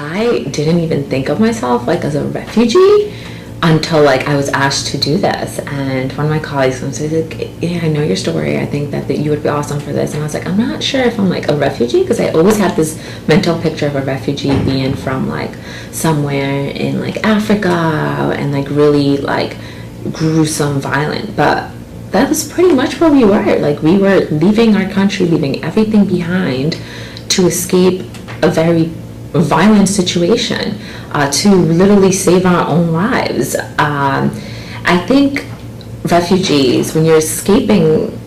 I didn't even think of myself like as a refugee until like I was asked to do this. And one of my colleagues was like, yeah, I know your story. I think that you would be awesome for this. And I was like, I'm not sure if I'm like a refugee, because I always had this mental picture of a refugee being from like somewhere in like Africa and like really like gruesome, violent. But that was pretty much where we were. Like we were leaving our country, leaving everything behind to escape a very violent situation, to literally save our own lives. I think refugees, when you're escaping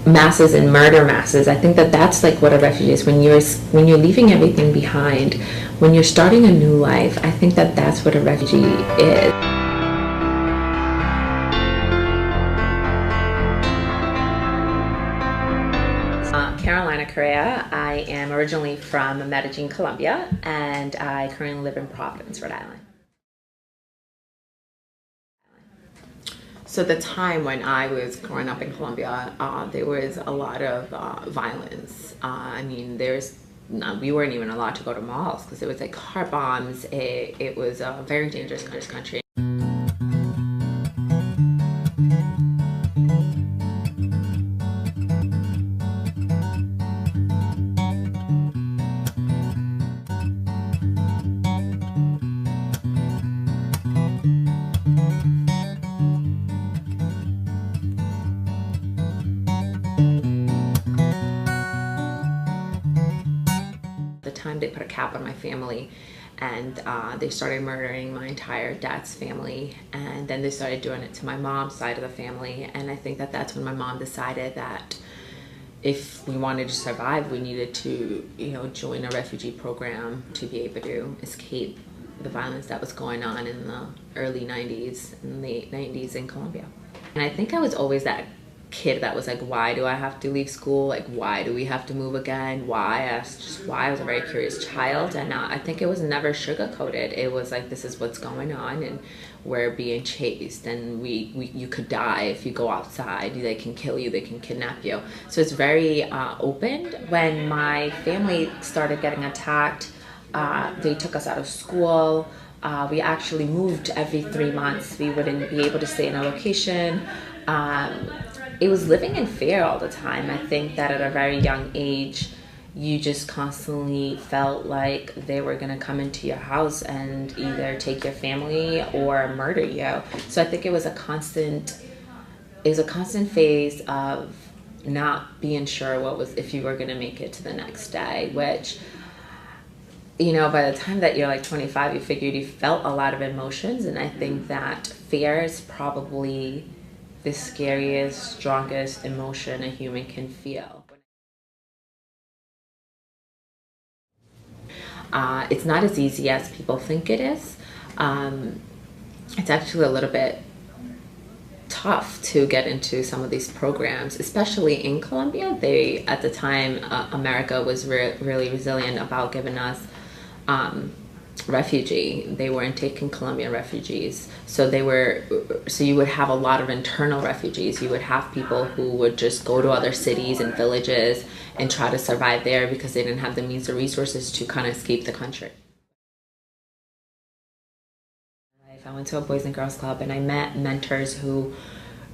masses and murder masses, I think that that's like what a refugee is. When you're leaving everything behind, when you're starting a new life, I think that that's what a refugee is. Carolina, Korea. I am originally from Medellin, Colombia, and I currently live in Providence, Rhode Island. So the time when I was growing up in Colombia, there was a lot of violence. I mean, we weren't even allowed to go to malls because it was like car bombs. It was a very dangerous country. The time they put a cap on my family, and they started murdering my entire dad's family, and then they started doing it to my mom's side of the family. And I think that that's when my mom decided that if we wanted to survive, we needed to, join a refugee program to be able to escape the violence that was going on in the early 90s and late 90s in Colombia. And I think I was always that kid that was like, why do I have to leave school? Like, why do we have to move again? Why? I was a very curious child, and I think it was never sugar-coated. It was like, this is what's going on, and we're being chased, and you could die if you go outside. They can kill you, they can kidnap you. So it's very open. When my family started getting attacked, they took us out of school. We actually moved every 3 months. We wouldn't be able to stay in a location. It was living in fear all the time. I think that at a very young age, you just constantly felt like they were gonna come into your house and either take your family or murder you. So I think it was a constant phase of not being sure if you were gonna make it to the next day, which, by the time that you're like 25, you figured you felt a lot of emotions. And I think that fear is probably the scariest, strongest emotion a human can feel. It's not as easy as people think it is. It's actually a little bit tough to get into some of these programs, especially in Colombia. At the time, America was really resilient about giving us refugee. They weren't taking Colombian refugees, so you would have a lot of internal refugees. You would have people who would just go to other cities and villages and try to survive there because they didn't have the means or resources to kind of escape the country. I went to a Boys and Girls Club, and I met mentors who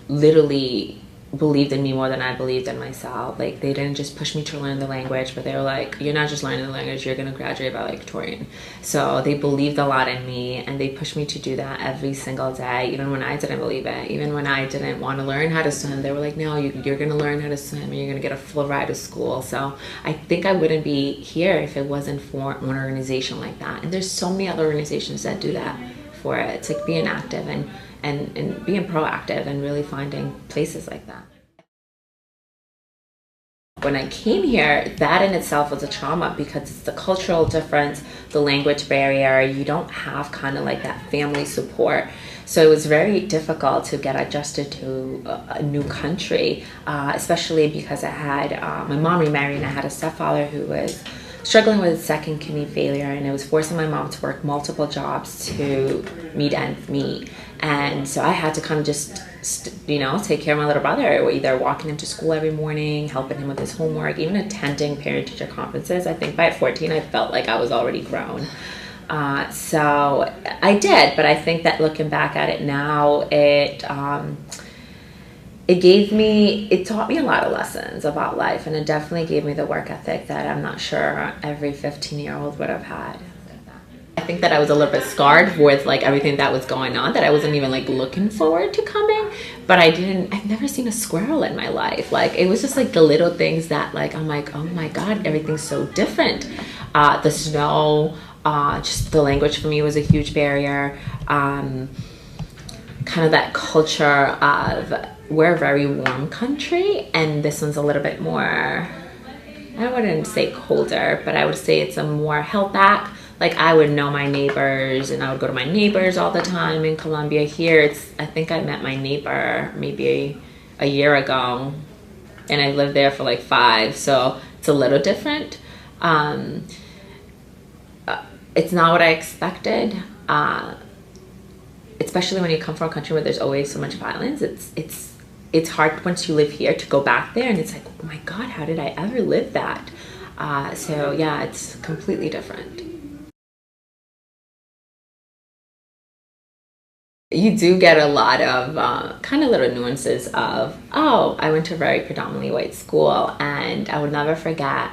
literally believed in me more than I believed in myself. Like, they didn't just push me to learn the language, but they were like, you're not just learning the language, you're going to graduate valedictorian. So they believed a lot in me, and they pushed me to do that every single day, even when I didn't believe it. Even when I didn't want to learn how to swim, they were like, no, you're going to learn how to swim, and you're going to get a full ride to school. So I think I wouldn't be here if it wasn't for an organization like that. And there's so many other organizations that do that for it. It's like being active and being proactive and really finding places like that. When I came here, that in itself was a trauma because it's the cultural difference, the language barrier. You don't have kind of like that family support. So it was very difficult to get adjusted to a new country, especially because I had my mom remarried, and I had a stepfather who was struggling with second kidney failure, and it was forcing my mom to work multiple jobs to meet ends meet. And so I had to kind of just, take care of my little brother, either walking him to school every morning, helping him with his homework, even attending parent-teacher conferences. I think by 14, I felt like I was already grown. So I did, but I think that looking back at it now, it taught me a lot of lessons about life, and it definitely gave me the work ethic that I'm not sure every 15-year-old would have had. I think that I was a little bit scarred with like everything that was going on, that I wasn't even like looking forward to coming, but I've never seen a squirrel in my life. Like, it was just like the little things that like, I'm like, oh my God, everything's so different. The snow, just the language for me was a huge barrier. Kind of that culture of, we're a very warm country, and this one's a little bit more, I wouldn't say colder, but I would say it's a more held back. Like, I would know my neighbors, and I would go to my neighbors all the time in Colombia. Here, I think I met my neighbor maybe a year ago, and I lived there for like 5, so it's a little different. It's not what I expected, especially when you come from a country where there's always so much violence. It's hard once you live here to go back there, and it's like, oh my God, how did I ever live that? So yeah, it's completely different. You do get a lot of kind of little nuances of, oh, I went to a very predominantly white school, and I would never forget,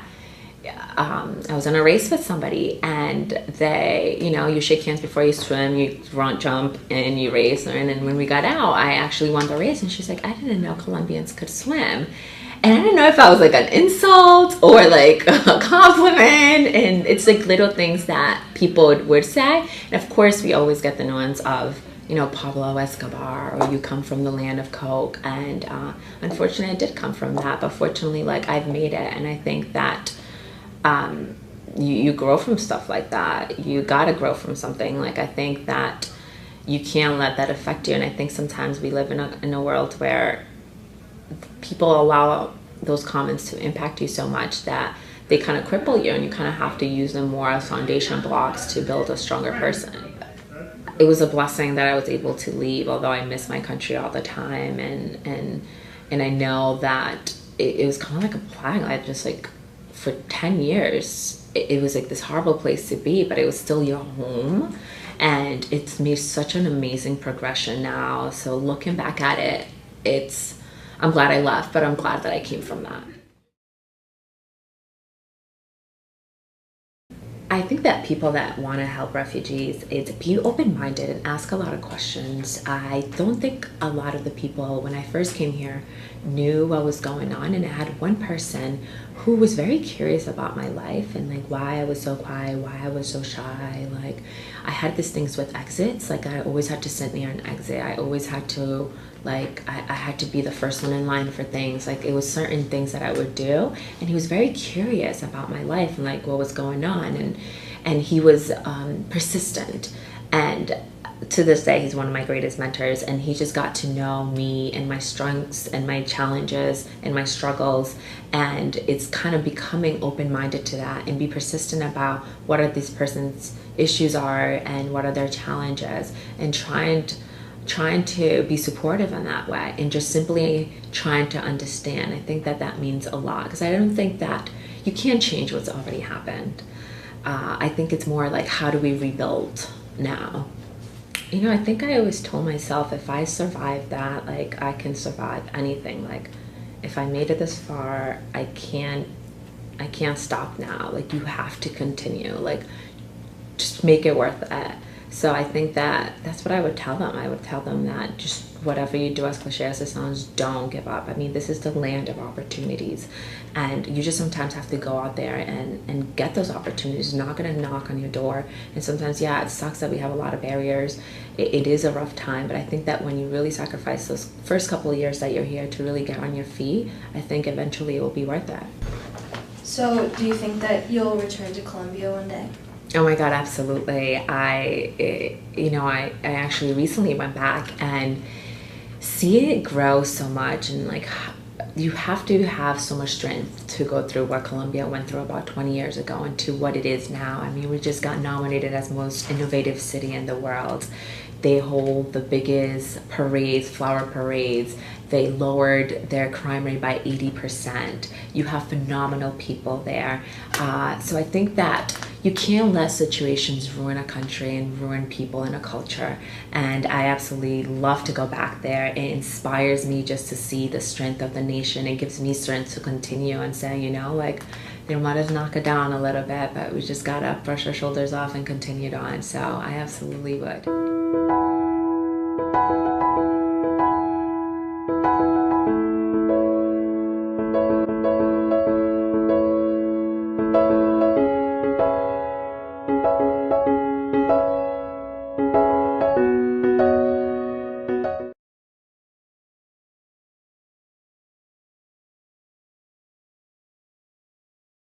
I was in a race with somebody, and they, you shake hands before you swim, you run, jump, and you race. And then when we got out, I actually won the race, and she's like, I didn't know Colombians could swim. And I didn't know if I was like an insult or like a compliment. And it's like little things that people would say. And of course, we always get the nuance of, Pablo Escobar, or you come from the land of Coke. And unfortunately, I did come from that. But fortunately, like, I've made it. And I think that you grow from stuff like that. You gotta grow from something. Like, I think that you can't let that affect you. And I think sometimes we live in a world where people allow those comments to impact you so much that they kind of cripple you, and you kind of have to use them more as foundation blocks to build a stronger person. It was a blessing that I was able to leave, although I miss my country all the time, and I know that it was kind of like a plague. I just like, for 10 years, it was like this horrible place to be, but it was still your home. And it's made such an amazing progression now. So looking back at it, I'm glad I left, but I'm glad that I came from that. I think that people that want to help refugees is be open-minded and ask a lot of questions. I don't think a lot of the people, when I first came here, knew what was going on. And I had one person who was very curious about my life and like why I was so quiet, why I was so shy. Like, I had these things with exits. Like, I always had to sit near an exit. I always had to, like, I had to be the first one in line for things. Like, it was certain things that I would do. And he was very curious about my life and like what was going on. And he was persistent. And to this day, he's one of my greatest mentors. And he just got to know me and my strengths and my challenges and my struggles. And it's kind of becoming open-minded to that and be persistent about what are this person's issues are and what are their challenges, and trying to be supportive in that way, and just simply trying to understand. I think that means a lot, because I don't think that you can change what's already happened. I think it's more like, how do we rebuild now? I think I always told myself, if I survive that, like, I can survive anything. Like, if I made it this far, I can't stop now. Like, you have to continue. Like, just make it worth it. So I think that's what I would tell them. I would tell them that just whatever you do, as cliche as it sounds, don't give up. I mean, this is the land of opportunities, and you just sometimes have to go out there and get those opportunities. It's not going to knock on your door. And sometimes, yeah, it sucks that we have a lot of barriers. It is a rough time, but I think that when you really sacrifice those first couple of years that you're here to really get on your feet, I think eventually it will be worth it. So do you think that you'll return to Colombia one day? Oh my God, absolutely. I actually recently went back, and seeing it grow so much, and like you have to have so much strength to go through what Colombia went through about 20 years ago and to what it is now. I mean, we just got nominated as most innovative city in the world. They hold the biggest parades, flower parades. They lowered their crime rate by 80%. You have phenomenal people there. So I think that you can't let situations ruin a country and ruin people and a culture. And I absolutely love to go back there. It inspires me just to see the strength of the nation. It gives me strength to continue and say, you know, like, they might have knocked it down a little bit, but we just gotta brush our shoulders off and continue on. So I absolutely would.